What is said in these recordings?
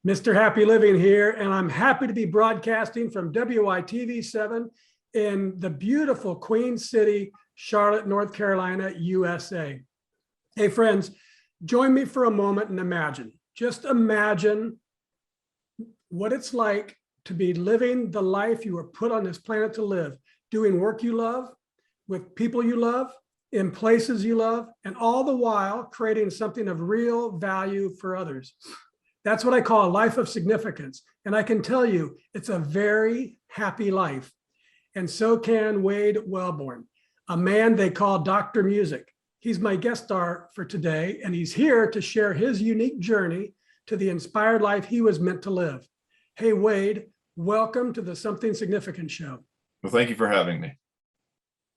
Mr. Happy Living here, and I'm happy to be broadcasting from WITV7 in the beautiful Queen City, Charlotte, North Carolina, USA. Hey friends, join me for a moment and imagine, just imagine what it's like to be living the life you were put on this planet to live, doing work you love, with people you love, in places you love, and all the while creating something of real value for others. That's what I call a life of significance. And I can tell you, it's a very happy life. And so can Wade Wellborn, a man they call Dr. Music. He's my guest star for today, and he's here to share his unique journey to the inspired life he was meant to live. Hey, Wade, welcome to the Something Significant show. Well, thank you for having me.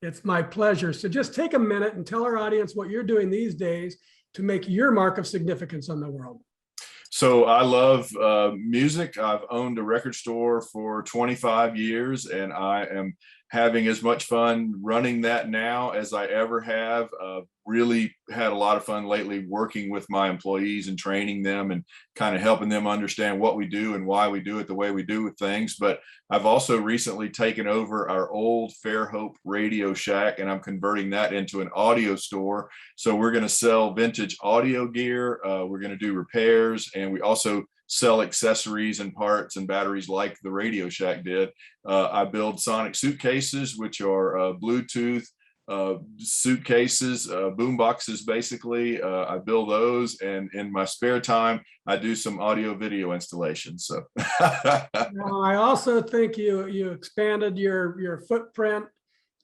It's my pleasure. So just take a minute and tell our audience what you're doing these days to make your mark of significance on the world. So I love music. I've owned a record store for 25 years, and I am having as much fun running that now as I ever have. Really had a lot of fun lately working with my employees and training them and kind of helping them understand what we do and why we do it the way we do with things. But I've also recently taken over our old Fairhope Radio Shack, and I'm converting that into an audio store. So we're going to sell vintage audio gear. We're going to do repairs, and we also sell accessories and parts and batteries like the Radio Shack did. I build sonic suitcases, which are Bluetooth suitcases, boom boxes, basically. I build those, and in my spare time, I do some audio video installations. So Now, I also think you expanded your footprint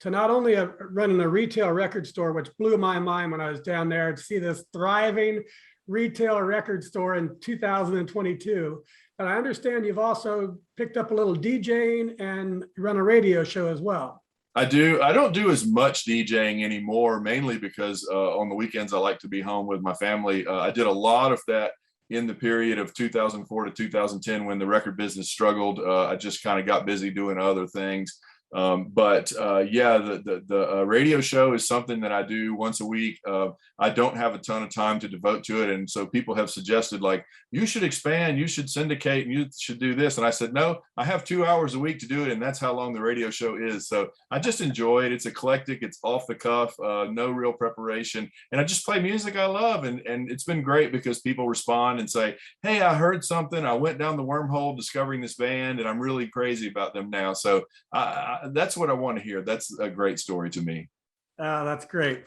to not only running a retail record store, which blew my mind when I was down there to see this thriving retail record store in 2022. But I understand you've also picked up a little DJing and run a radio show as well. I do. I don't do as much DJing anymore, mainly because on the weekends I like to be home with my family. I did a lot of that in the period of 2004 to 2010 when the record business struggled. I just kind of got busy doing other things. But yeah, the radio show is something that I do once a week. I don't have a ton of time to devote to it. And so people have suggested, like, you should expand, you should syndicate, and you should do this. And I said, no, I have 2 hours a week to do it. And that's how long the radio show is. So I just enjoy it. It's eclectic. It's off the cuff, no real preparation. And I just play music I love. And it's been great because people respond and say, hey, I heard something. I went down the wormhole discovering this band, and I'm really crazy about them now. So that's what I want to hear. That's a great story to me. That's great.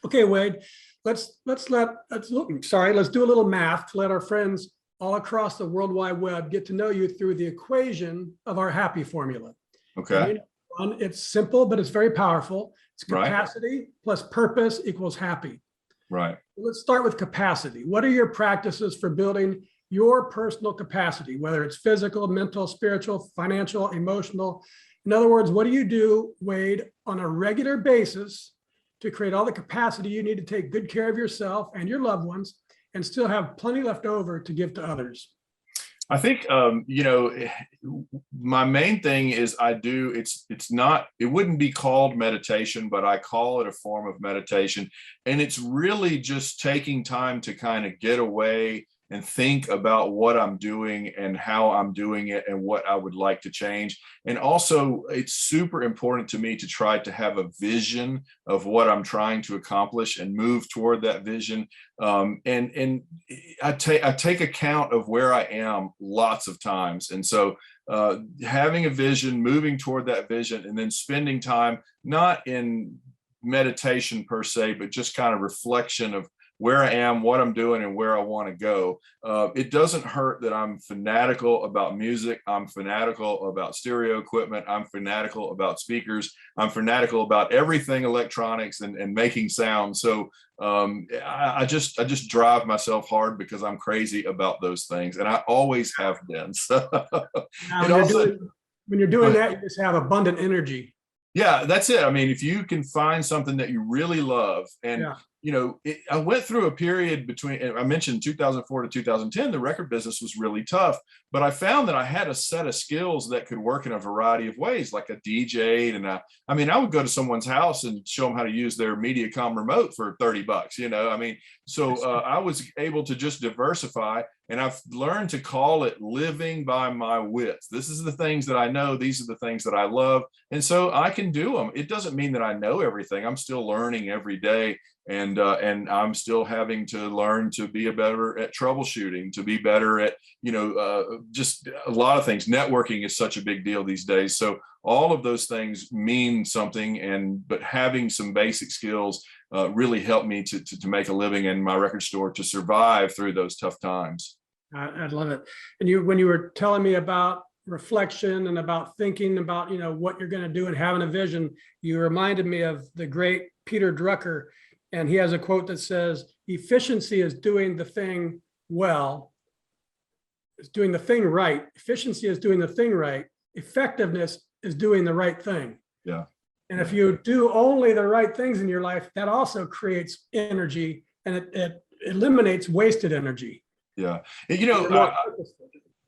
Okay, Wade, let's do a little math to let our friends all across the World Wide Web get to know you through the equation of our happy formula. Okay. It's simple, but it's very powerful. It's capacity Right. plus purpose equals happy. Right. Let's start with capacity. What are your practices for building your personal capacity, whether it's physical, mental, spiritual, financial, emotional? In other words, what do you do, Wade, on a regular basis to create all the capacity you need to take good care of yourself and your loved ones and still have plenty left over to give to others? I think, my main thing is it wouldn't be called meditation, but I call it a form of meditation. And it's really just taking time to kind of get away and think about what I'm doing and how I'm doing it and what I would like to change. And also, it's super important to me to try to have a vision of what I'm trying to accomplish and move toward that vision. And I take account of where I am lots of times. And so having a vision, moving toward that vision, and then spending time, not in meditation per se, but just kind of reflection of where I am, what I'm doing, and where I want to go. It doesn't hurt that I'm fanatical about music. I'm fanatical about stereo equipment. I'm fanatical about speakers. I'm fanatical about everything electronics and making sound. So I just drive myself hard because I'm crazy about those things, and I always have been. So when you're doing that, you just have abundant energy. Yeah, that's it. I mean, if you can find something that you really love, and I went through a period between, I mentioned 2004 to 2010, the record business was really tough, but I found that I had a set of skills that could work in a variety of ways, like a DJ. And I would go to someone's house and show them how to use their MediaCom remote for $30, so I was able to just diversify, and I've learned to call it living by my wits. This is the things that I know. These are the things that I love. And so I can do them. It doesn't mean that I know everything. I'm still learning every day. And I'm still having to learn to be better at troubleshooting, to be better at, just a lot of things. Networking is such a big deal these days. So all of those things mean something, but having some basic skills really helped me to make a living in my record store, to survive through those tough times. I love it. And when you were telling me about reflection and about thinking about, what you're going to do and having a vision, you reminded me of the great Peter Drucker. And he has a quote that says, efficiency is doing the thing well, is doing the thing right. Efficiency is doing the thing right. Effectiveness is doing the right thing. Yeah. And if you do only the right things in your life, that also creates energy, and it eliminates wasted energy. Yeah.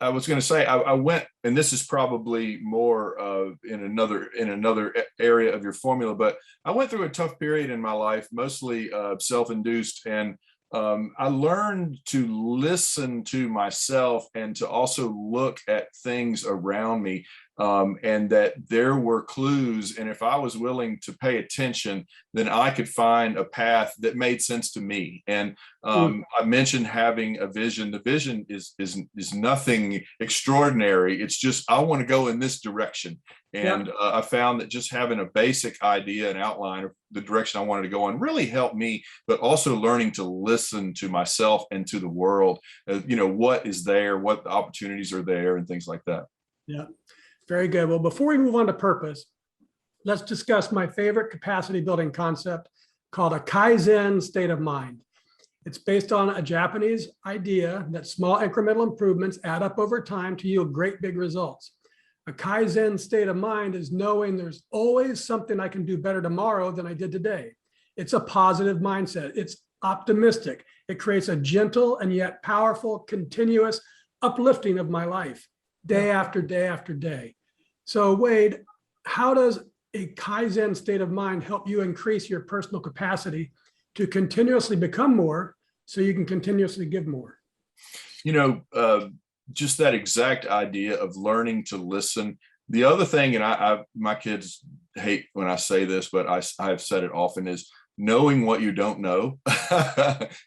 I was going to say, I went, and this is probably more in another area of your formula, but I went through a tough period in my life, mostly self-induced, and I learned to listen to myself and to also look at things around me, and that there were clues. And if I was willing to pay attention, then I could find a path that made sense to me. And I mentioned having a vision. The vision is nothing extraordinary. It's just, I want to go in this direction. And I found that just having a basic idea and outline of the direction I wanted to go in really helped me, but also learning to listen to myself and to the world, what is there, what the opportunities are there, and things like that. Yeah, very good. Well, before we move on to purpose, let's discuss my favorite capacity building concept called a Kaizen state of mind. It's based on a Japanese idea that small incremental improvements add up over time to yield great big results. A Kaizen state of mind is knowing there's always something I can do better tomorrow than I did today. It's a positive mindset. It's optimistic. It creates a gentle and yet powerful, continuous uplifting of my life, day after day after day. So Wade, how does a Kaizen state of mind help you increase your personal capacity to continuously become more so you can continuously give more? Just that exact idea of learning to listen. The other thing, and my kids hate when I say this, but I've said it often, is knowing what you don't know.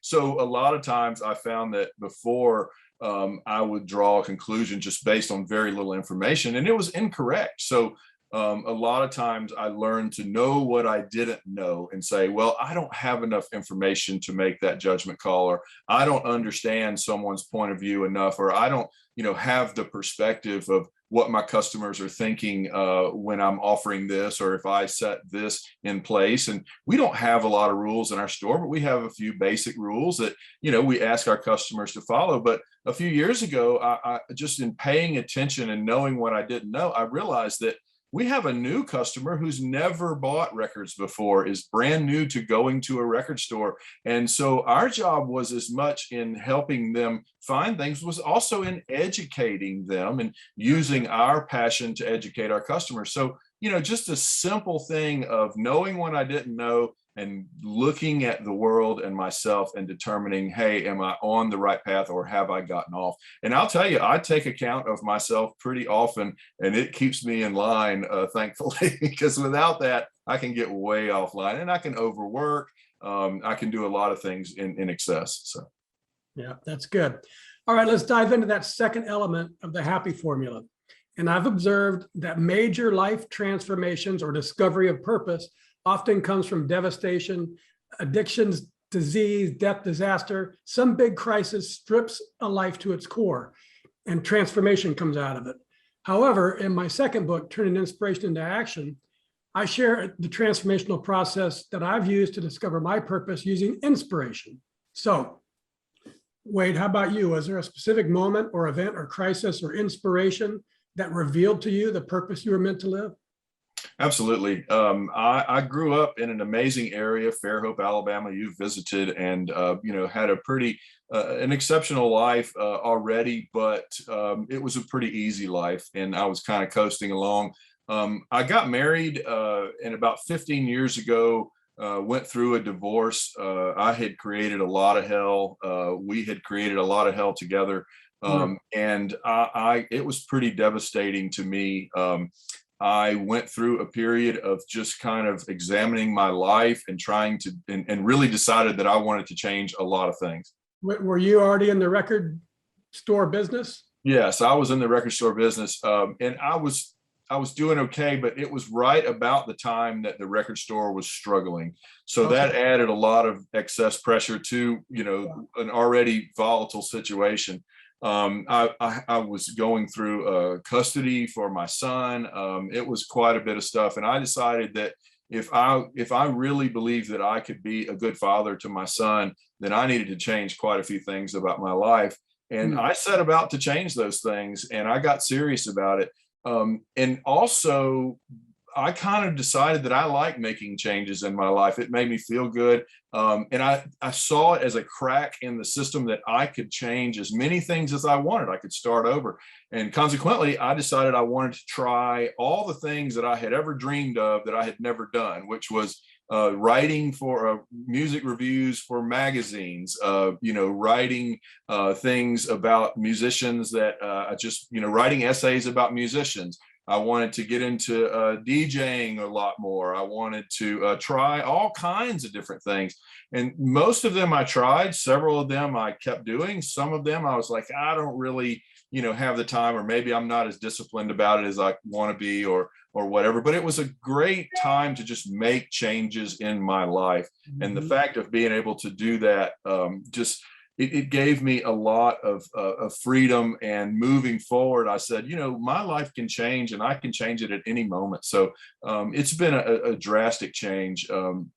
So a lot of times I found that before I would draw a conclusion just based on very little information, and it was incorrect. So a lot of times I learned to know what I didn't know and say, well, I don't have enough information to make that judgment call, or I don't understand someone's point of view enough, or I don't, have the perspective of what my customers are thinking when I'm offering this, or if I set this in place. And we don't have a lot of rules in our store, but we have a few basic rules that, we ask our customers to follow. But a few years ago, I just in paying attention and knowing what I didn't know, I realized that we have a new customer who's never bought records before, is brand new to going to a record store. And so our job was as much in helping them find things, was also in educating them and using our passion to educate our customers. So, just a simple thing of knowing what I didn't know and looking at the world and myself and determining, hey, am I on the right path, or have I gotten off? And I'll tell you, I take account of myself pretty often, and it keeps me in line, thankfully, because without that, I can get way offline and I can overwork. I can do a lot of things in excess. So, yeah, that's good. All right, let's dive into that second element of the happy formula. And I've observed that major life transformations or discovery of purpose often comes from devastation, addictions, disease, death, disaster. Some big crisis strips a life to its core, and transformation comes out of it. However, in my second book, Turning Inspiration into Action, I share the transformational process that I've used to discover my purpose using inspiration. So, Wade, how about you? Was there a specific moment or event or crisis or inspiration that revealed to you the purpose you were meant to live? Absolutely. I grew up in an amazing area, Fairhope, Alabama. You've visited, and had a pretty an exceptional life already, but it was a pretty easy life, and I was kind of coasting along. I got married, and about 15 years ago, went through a divorce. I had created a lot of hell. We had created a lot of hell together, and it was pretty devastating to me. I went through a period of just kind of examining my life and trying to, and really decided that I wanted to change a lot of things. Were you already in the record store business? Yes, I was in the record store business, and I was doing okay, but it was right about the time that the record store was struggling. So that added a lot of excess pressure to, an already volatile situation. I was going through custody for my son. It was quite a bit of stuff. And I decided that if I really believed that I could be a good father to my son, then I needed to change quite a few things about my life. And I set about to change those things, and I got serious about it. And also, I kind of decided that I like making changes in my life. It made me feel good. And I saw it as a crack in the system that I could change as many things as I wanted. I could start over. And consequently, I decided I wanted to try all the things that I had ever dreamed of that I had never done, which was writing for music reviews for magazines, writing things about musicians that writing essays about musicians. I wanted to get into DJing a lot more. I wanted to try all kinds of different things. And most of them I tried. Several of them I kept doing. Some of them I was like, I don't really, have the time, or maybe I'm not as disciplined about it as I want to be, or whatever. But it was a great time to just make changes in my life. And the fact of being able to do that it gave me a lot of freedom. And moving forward, I said, my life can change, and I can change it at any moment. So it's been a drastic change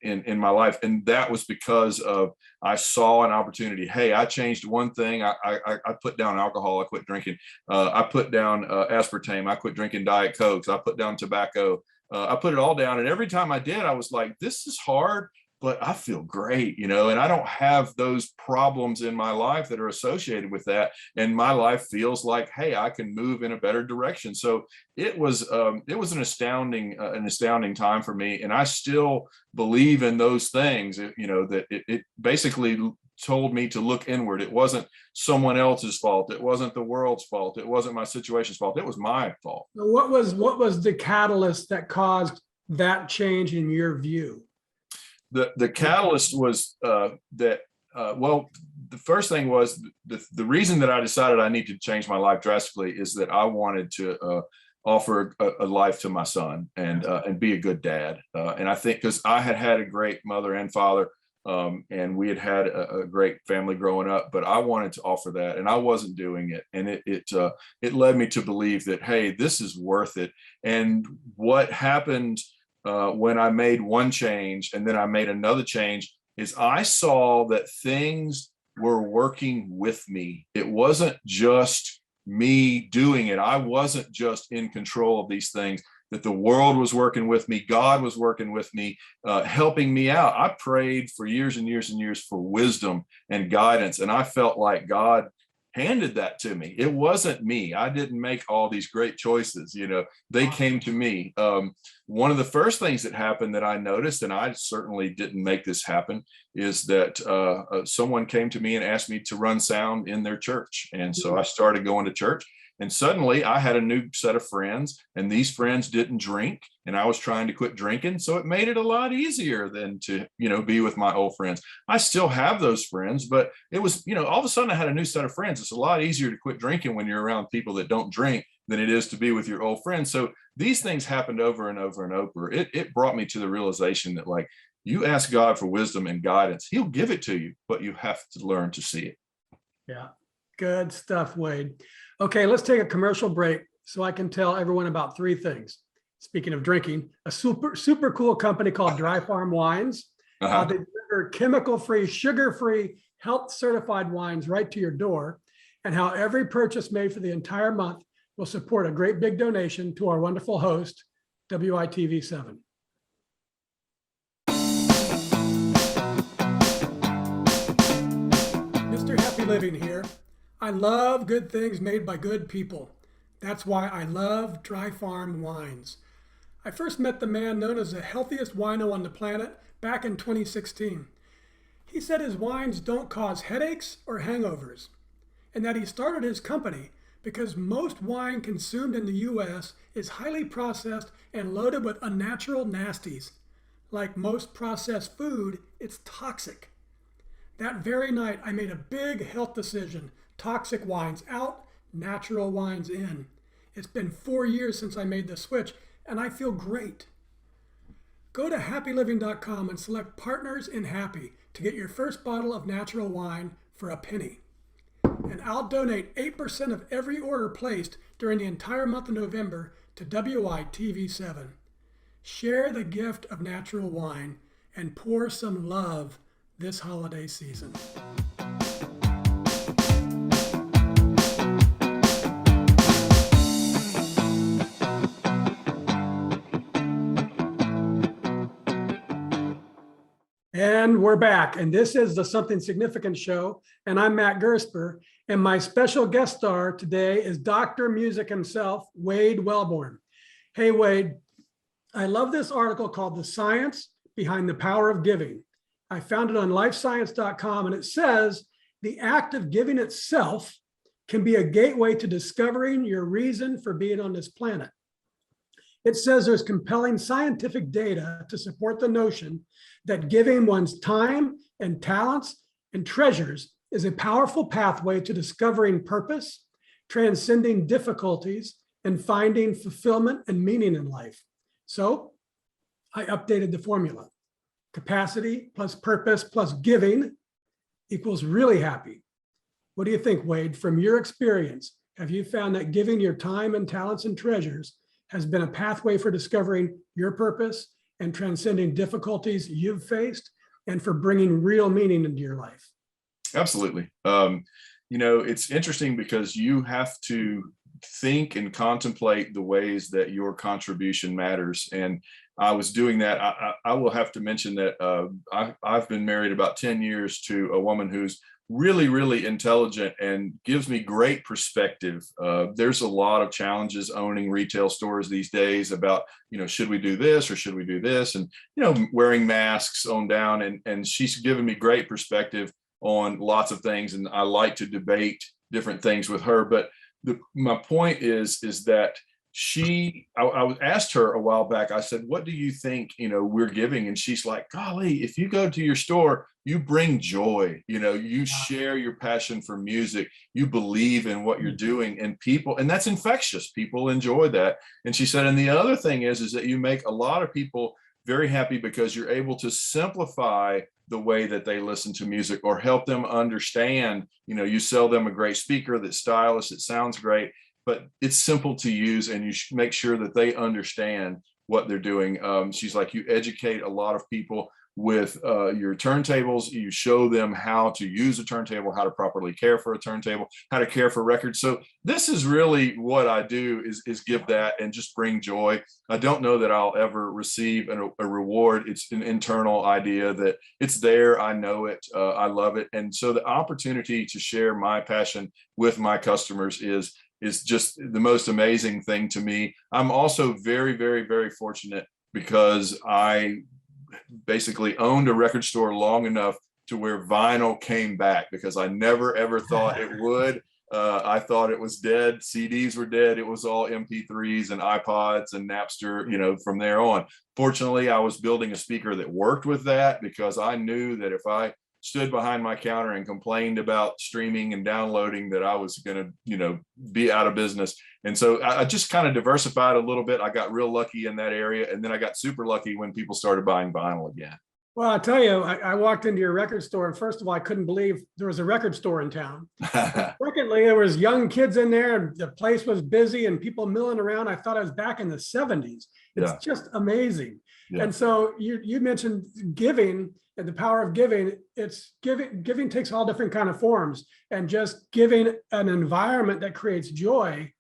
in my life. And that was because of, I saw an opportunity. Hey, I changed one thing. I put down alcohol. I quit drinking. I put down aspartame. I quit drinking Diet Cokes. I put down tobacco. I put it all down. And every time I did, I was like, this is hard, but I feel great, and I don't have those problems in my life that are associated with that. And my life feels like, hey, I can move in a better direction. So it was an astounding time for me. And I still believe in those things, that it basically told me to look inward. It wasn't someone else's fault. It wasn't the world's fault. It wasn't my situation's fault. It was my fault. What was the catalyst that caused that change in your view? The catalyst was the first thing was the reason that I decided I need to change my life drastically is that I wanted to offer a life to my son and be a good dad. And I think because I had a great mother and father, and we had a great family growing up, but I wanted to offer that, and I wasn't doing it. And it led me to believe that, hey, this is worth it. And what happened when I made one change and then I made another change is I saw that things were working with me. It wasn't just me doing it. I wasn't just in control of these things, that the world was working with me. God was working with me, helping me out. I prayed for years and years and years for wisdom and guidance. And I felt like God handed that to me. It wasn't me. I didn't make all these great choices. They came to me. One of the first things that happened that I noticed, and I certainly didn't make this happen, is that someone came to me and asked me to run sound in their church. And so I started going to church. And suddenly I had a new set of friends, and these friends didn't drink, and I was trying to quit drinking. So it made it a lot easier than to, be with my old friends. I still have those friends, but it was, all of a sudden I had a new set of friends. It's a lot easier to quit drinking when you're around people that don't drink than it is to be with your old friends. So these things happened over and over and over. It brought me to the realization that, like, you ask God for wisdom and guidance, he'll give it to you, but you have to learn to see it. Yeah. Good stuff, Wade. Okay, let's take a commercial break so I can tell everyone about three things. Speaking of drinking, a super cool company called Dry Farm Wines. They deliver chemical-free, sugar-free, health-certified wines right to your door, and how every purchase made for the entire month will support a great big donation to our wonderful host, WITV7. Mr. Happy Living here. I love good things made by good people. That's why I love Dry Farm wines. I first met the man known as the healthiest wino on the planet back in 2016. He said his wines don't cause headaches or hangovers, and that he started his company because most wine consumed in the US is highly processed and loaded with unnatural nasties. Like most processed food, it's toxic. That very night, I made a big health decision. Toxic wines out, natural wines in. It's been 4 years since I made the switch, and I feel great. Go to happyliving.com and select Partners in Happy to get your first bottle of natural wine for a penny. And I'll donate 8% of every order placed during the entire month of November to WITV7. Share the gift of natural wine and pour some love this holiday season. And we're back, and this is the Something Significant show, and I'm Matt Gersper, and my special guest star today is Dr. Music himself, Wade Wellborn. Hey, Wade, I love this article called The Science Behind the Power of Giving. I found it on lifescience.com, and it says the act of giving itself can be a gateway to discovering your reason for being on this planet. It says there's compelling scientific data to support the notion that giving one's time and talents and treasures is a powerful pathway to discovering purpose, transcending difficulties, and finding fulfillment and meaning in life. So I updated the formula. Capacity plus purpose plus giving equals really happy. What do you think, Wade? From your experience, have you found that giving your time and talents and treasures has been a pathway for discovering your purpose and transcending difficulties you've faced and for bringing real meaning into your life? Absolutely. It's interesting because you have to think and contemplate the ways that your contribution matters. And I was doing that. I will have to mention that I've been married about 10 years to a woman who's really, really intelligent and gives me great perspective. There's a lot of challenges owning retail stores these days about, should we do this or should we do this? And, wearing masks on down. And she's given me great perspective on lots of things. And I like to debate different things with her. But my point is that I asked her a while back, I said, what do you think, we're giving? And she's like, golly, if you go to your store, you bring joy, you share your passion for music, you believe in what you're doing, and that's infectious. People enjoy that. And she said, and the other thing is that you make a lot of people very happy because you're able to simplify the way that they listen to music or help them understand, you sell them a great speaker that's stylish, it sounds great, but it's simple to use, and you make sure that they understand what they're doing. She's like, you educate a lot of people with your turntables. You show them how to use a turntable, how to properly care for a turntable, how to care for records. So this is really what I do is give that and just bring joy. I don't know that I'll ever receive a reward. It's an internal idea that it's there. I know it. I love it. And so the opportunity to share my passion with my customers is just the most amazing thing to me. I'm also very, very, very fortunate because I basically owned a record store long enough to where vinyl came back, because I never, ever thought it would. I thought it was dead. CDs were dead. It was all MP3s and iPods and Napster, from there on. Fortunately, I was building a speaker that worked with that, because I knew that if I stood behind my counter and complained about streaming and downloading, that I was going to, be out of business. And so I just kind of diversified a little bit. I got real lucky in that area. And then I got super lucky when people started buying vinyl again. Well, I'll tell you, I walked into your record store, and first of all, I couldn't believe there was a record store in town. Secondly, there was young kids in there, and the place was busy and people milling around. I thought I was back in the 70s. It's just amazing. Yeah. And so you mentioned giving and the power of giving. It's giving takes all different kind of forms, and just giving an environment that creates joy,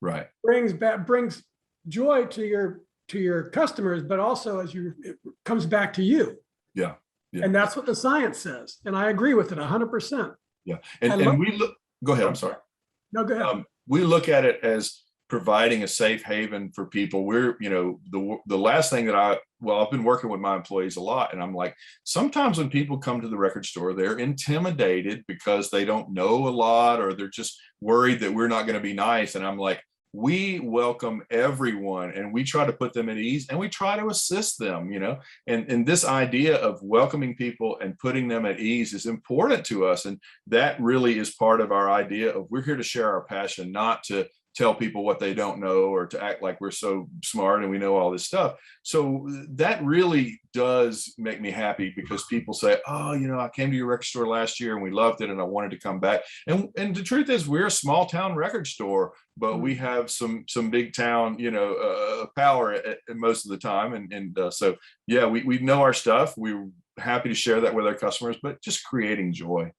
right, brings joy to to your customers, but also it comes back to you. Yeah. Yeah. And that's what the science says. And I agree with it 100%. Yeah. And we look, go ahead. I'm sorry. No, go ahead. We look at it as providing a safe haven for people. We're, the last thing that I've been working with my employees a lot, and I'm like, sometimes when people come to the record store, they're intimidated because they don't know a lot, or they're just worried that we're not going to be nice. And I'm like, we welcome everyone, and we try to put them at ease, and we try to assist them, and this idea of welcoming people and putting them at ease is important to us. And that really is part of our idea of, we're here to share our passion, not to tell people what they don't know or to act like we're so smart and we know all this stuff. So that really does make me happy, because people say, oh, I came to your record store last year and we loved it and I wanted to come back. And the truth is, we're a small town record store, but we have some big town, power at most of the time. And so, yeah, we know our stuff. We're happy to share that with our customers, but just creating joy.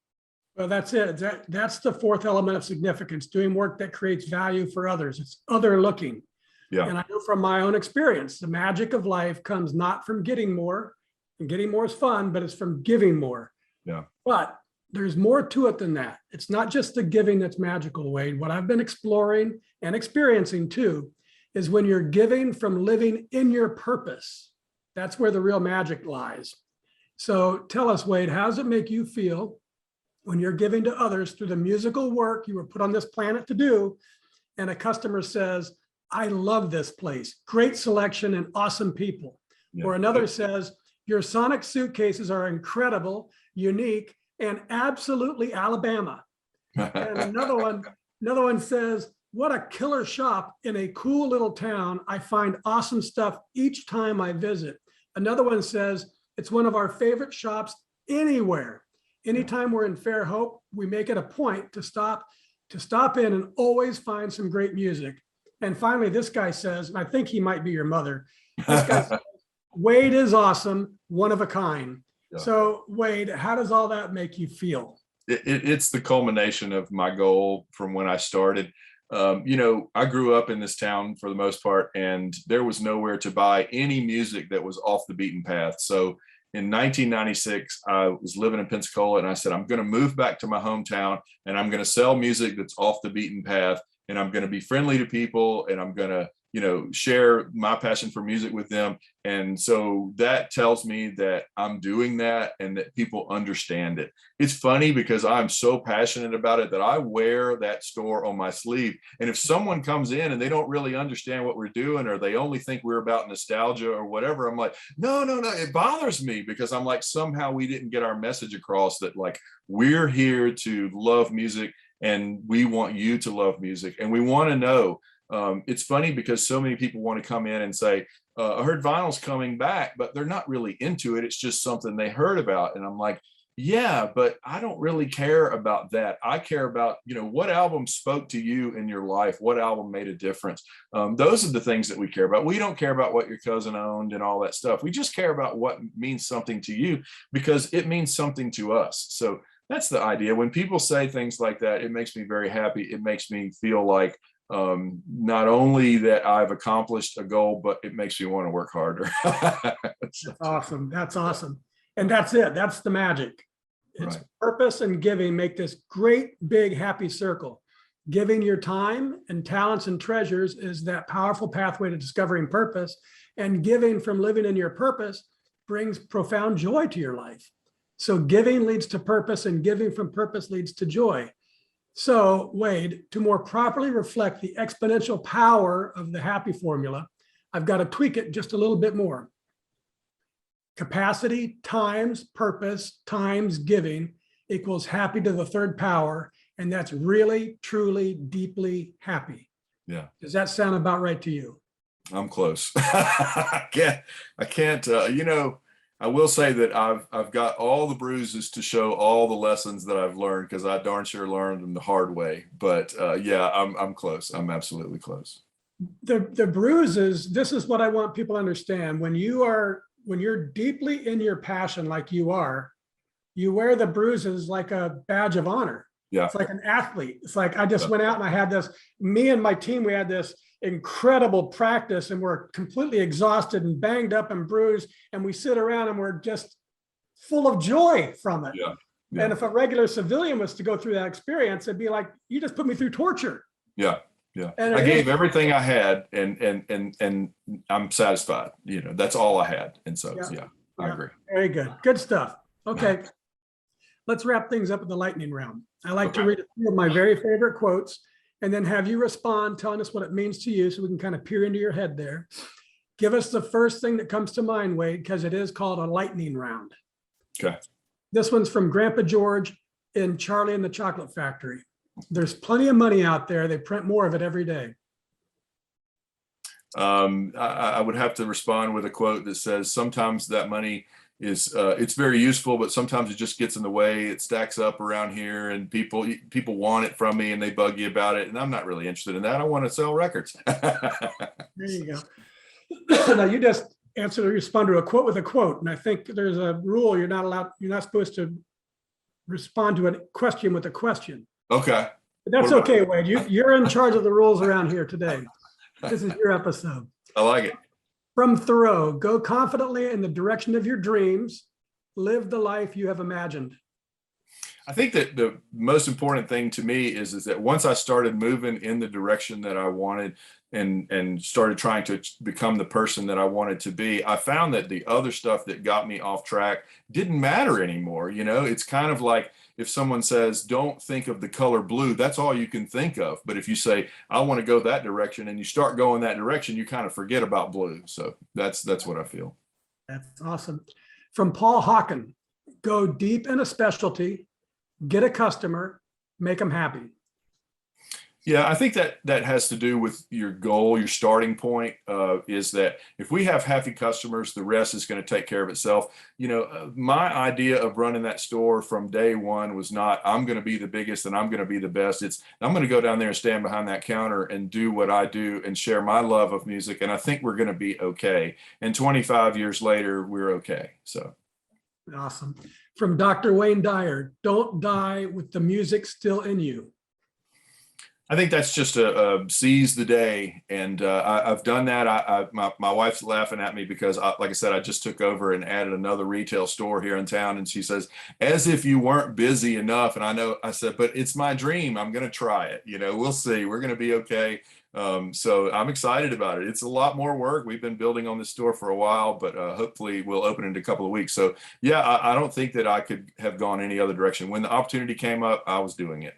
Well, that's it. That's the fourth element of significance, doing work that creates value for others. It's other looking. Yeah. And I know from my own experience, the magic of life comes not from getting more, and getting more is fun, but it's from giving more. Yeah. But there's more to it than that. It's not just the giving that's magical, Wade. What I've been exploring and experiencing too is when you're giving from living in your purpose. That's where the real magic lies. So tell us, Wade, how does it make you feel when you're giving to others through the musical work you were put on this planet to do, and a customer says, I love this place, great selection and awesome people. Yeah. Or another says, your sonic suitcases are incredible, unique, and absolutely Alabama. And another one says, what a killer shop in a cool little town. I find awesome stuff each time I visit. Another one says, it's one of our favorite shops anywhere. Anytime we're in Fairhope, we make it a point to stop in and always find some great music. And finally, this guy says, and I think he might be your mother, this guy says, Wade is awesome, one of a kind. Yeah. So Wade, how does all that make you feel? It's the culmination of my goal from when I started. I grew up in this town for the most part, and there was nowhere to buy any music that was off the beaten path. So in 1996, I was living in Pensacola, and I said, I'm going to move back to my hometown, and I'm going to sell music that's off the beaten path, and I'm going to be friendly to people, and I'm going to, share my passion for music with them. And so that tells me that I'm doing that and that people understand it. It's funny because I'm so passionate about it that I wear that store on my sleeve. And if someone comes in and they don't really understand what we're doing, or they only think we're about nostalgia or whatever, I'm like, no, it bothers me, because I'm like, somehow we didn't get our message across that, like, we're here to love music and we want you to love music. And we want to know, it's funny because so many people want to come in and say, I heard vinyl's coming back, but they're not really into it. It's just something they heard about. And I'm like, yeah, but I don't really care about that. I care about, what album spoke to you in your life, what album made a difference. Those are the things that we care about. We don't care about what your cousin owned and all that stuff. We just care about what means something to you, because it means something to us. So that's the idea. When people say things like that, it makes me very happy. It makes me feel like not only that I've accomplished a goal, but it makes me want to work harder. That's awesome. That's awesome. And that's it. That's the magic. It's right. Purpose and giving make this great, big, happy circle. Giving your time and talents and treasures is that powerful pathway to discovering purpose, and giving from living in your purpose brings profound joy to your life. So giving leads to purpose, and giving from purpose leads to joy. So Wade, to more properly reflect the exponential power of the happy formula, I've got to tweak it just a little bit more. Capacity times purpose times giving equals happy to the third power. And that's really, truly, deeply happy. Yeah. Does that sound about right to you? I'm close. I can't, I will say that I've got all the bruises to show all the lessons that I've learned, because I darn sure learned them the hard way. But yeah, I'm close. I'm absolutely close. The bruises, this is what I want people to understand. When you're deeply in your passion like you are, you wear the bruises like a badge of honor. Yeah. It's like an athlete. It's like I just Yeah. went out and I had this, me and my team, we had this incredible practice and we're completely exhausted and banged up and bruised. And we sit around and we're just full of joy from it. Yeah. And Yeah. if a regular civilian was to go through that experience, it'd be like, you just put me through torture. Yeah. Yeah. And I it gave is. everything I had and I'm satisfied. You know, that's all I had. And so, Yeah. I Yeah. agree. Very good. Good stuff. Okay. Let's wrap things up with the lightning round. I like to Okay. read a few of my very favorite quotes and then have you respond, telling us what it means to you so we can kind of peer into your head there. Give us the first thing that comes to mind, Wade, because it is called a lightning round. Okay. This one's from Grandpa George in Charlie and the Chocolate Factory. There's plenty of money out there. They print more of it every day. I would have to respond with a quote that says, sometimes that money is, it's very useful, but sometimes it just gets in the way. It stacks up around here and people want it from me and they bug you about it. And I'm not really interested in that. I want to sell records. There you go. Now you just answer or respond to a quote with a quote. And I think there's a rule you're not supposed to respond to a question with a question. Okay. But that's okay, Wade. You're in charge of the rules around here today. This is your episode. I like it. From Thoreau, go confidently in the direction of your dreams. Live the life you have imagined. I think that the most important thing to me is that once I started moving in the direction that I wanted and started trying to become the person that I wanted to be, I found that the other stuff that got me off track didn't matter anymore. You know, it's kind of like if someone says, don't think of the color blue, that's all you can think of. But if you say, I want to go that direction, and you start going that direction, you kind of forget about blue. So that's what I feel. That's awesome. From Paul Hawken, go deep in a specialty, get a customer, make them happy. Yeah, I think that has to do with your goal. Your starting point is that if we have happy customers, the rest is going to take care of itself. You know, my idea of running that store from day one was not, I'm going to be the biggest and I'm going to be the best. It's, I'm going to go down there and stand behind that counter and do what I do and share my love of music. And I think we're going to be okay. And 25 years later, we're okay. So. Awesome. From Dr. Wayne Dyer, don't die with the music still in you. I think that's just a seize the day. And I've done that. My wife's laughing at me because, like I said, I just took over and added another retail store here in town. And she says, as if you weren't busy enough. And I said, but it's my dream. I'm going to try it. You know, we'll see. We're going to be okay. So I'm excited about it. It's a lot more work. We've been building on this store for a while, but hopefully we'll open in a couple of weeks. So yeah, I don't think that I could have gone any other direction. When the opportunity came up, I was doing it.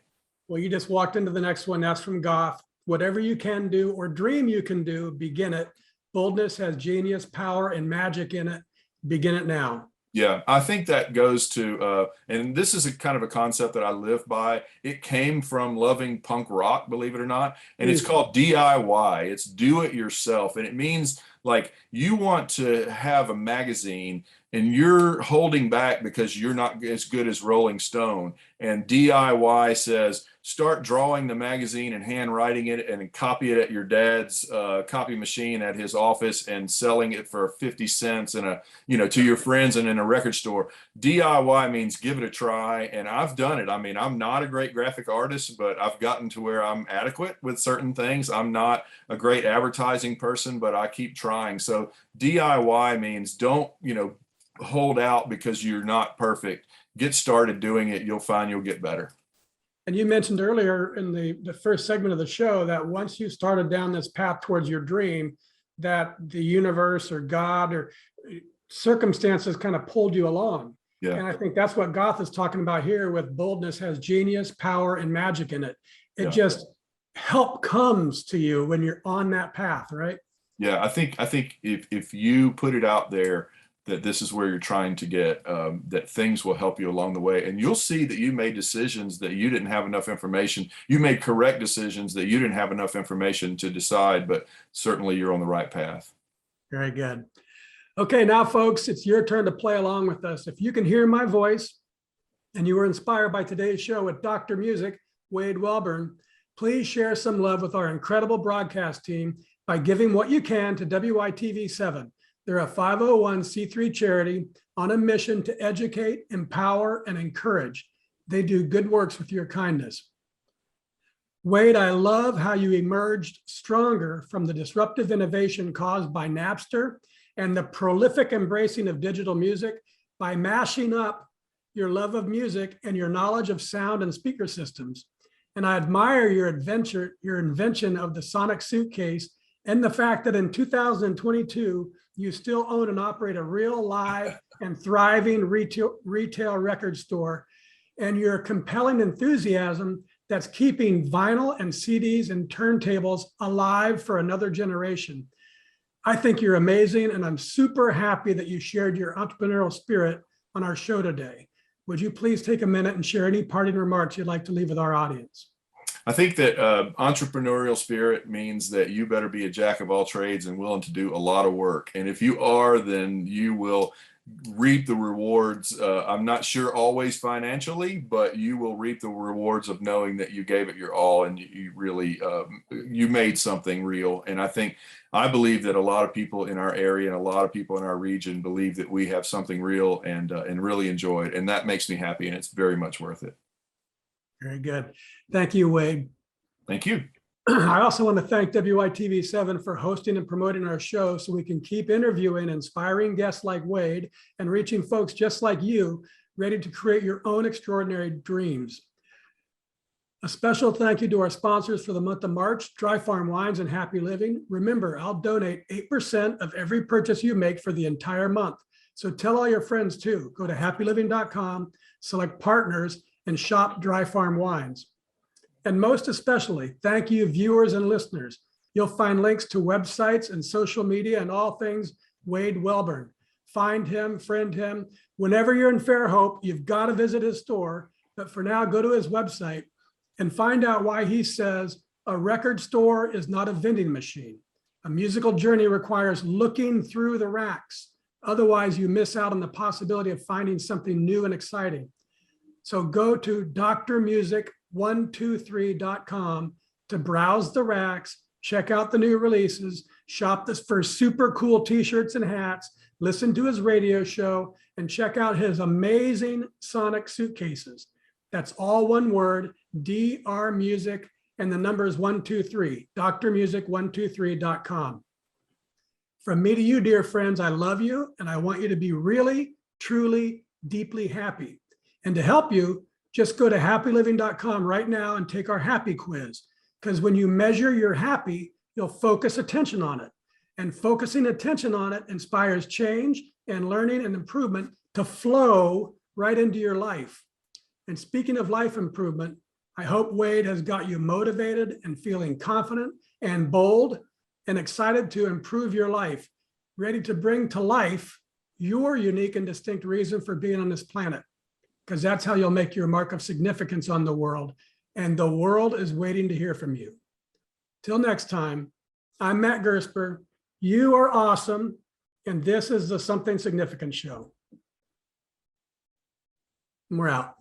Well, you just walked into the next one. That's from Goff. Whatever you can do or dream you can do, begin it. Boldness has genius, power, and magic in it. Begin it now. Yeah, I think that goes to, and this is a kind of a concept that I live by. It came from loving punk rock, believe it or not. And it's called DIY. It's do it yourself. And it means like you want to have a magazine and you're holding back because you're not as good as Rolling Stone. And DIY says, start drawing the magazine and handwriting it and copy it at your dad's copy machine at his office and selling it for 50 cents and to your friends and in a record store. DIY means give it a try. And I've done it. I mean, I'm not a great graphic artist, but I've gotten to where I'm adequate with certain things. I'm not a great advertising person, but I keep trying. So DIY means don't, hold out because you're not perfect. Get started doing it. You'll find you'll get better. And you mentioned earlier in the first segment of the show that once you started down this path towards your dream, that the universe or God or circumstances kind of pulled you along. Yeah. And I think that's what Goff is talking about here with boldness has genius, power, and magic in it. It just help comes to you when you're on that path, right? Yeah, I think if you put it out there that this is where you're trying to get, that things will help you along the way. And you'll see that you made decisions that you didn't have enough information. You made correct decisions that you didn't have enough information to decide, but certainly you're on the right path. Very good. Okay, now folks, it's your turn to play along with us. If you can hear my voice and you were inspired by today's show with Dr. Music, Wade Welburn, please share some love with our incredible broadcast team by giving what you can to WITV7. They're a 501c3 charity on a mission to educate, empower, and encourage. They do good works with your kindness. Wade, I love how you emerged stronger from the disruptive innovation caused by Napster and the prolific embracing of digital music by mashing up your love of music and your knowledge of sound and speaker systems. And I admire your invention of the sonic suitcase and the fact that in 2022, you still own and operate a real live and thriving retail record store, and your compelling enthusiasm that's keeping vinyl and CDs and turntables alive for another generation. I think you're amazing, and I'm super happy that you shared your entrepreneurial spirit on our show today. Would you please take a minute and share any parting remarks you'd like to leave with our audience? I think that entrepreneurial spirit means that you better be a jack of all trades and willing to do a lot of work. And if you are, then you will reap the rewards. I'm not sure always financially, but you will reap the rewards of knowing that you gave it your all and you really, you made something real. And I believe that a lot of people in our area and a lot of people in our region believe that we have something real and really enjoy it. And that makes me happy, and it's very much worth it. Very good. Thank you, Wade. Thank you. I also want to thank WITV7 for hosting and promoting our show so we can keep interviewing inspiring guests like Wade and reaching folks just like you, ready to create your own extraordinary dreams. A special thank you to our sponsors for the month of March, Dry Farm Wines and Happy Living. Remember, I'll donate 8% of every purchase you make for the entire month. So tell all your friends too. Go to happyliving.com, select partners, and shop Dry Farm Wines. And most especially, thank you, viewers and listeners. You'll find links to websites and social media and all things Wade Welburn. Find him, friend him. Whenever you're in Fairhope, you've got to visit his store. But for now, go to his website and find out why he says a record store is not a vending machine. A musical journey requires looking through the racks. Otherwise, you miss out on the possibility of finding something new and exciting. So go to drmusic123.com to browse the racks, check out the new releases, shop this for super cool t-shirts and hats, listen to his radio show, and check out his amazing sonic suitcases. That's all one word, DR Music, and the number is 123, drmusic123.com. From me to you, dear friends, I love you, and I want you to be really, truly, deeply happy. And to help you, just go to happyliving.com right now and take our happy quiz. Because when you measure your happy, you'll focus attention on it. And focusing attention on it inspires change and learning and improvement to flow right into your life. And speaking of life improvement, I hope Wade has got you motivated and feeling confident and bold and excited to improve your life, ready to bring to life your unique and distinct reason for being on this planet. Because that's how you'll make your mark of significance on the world. And the world is waiting to hear from you. Till next time, I'm Matt Gersper. You are awesome. And this is the Something Significant Show. And we're out.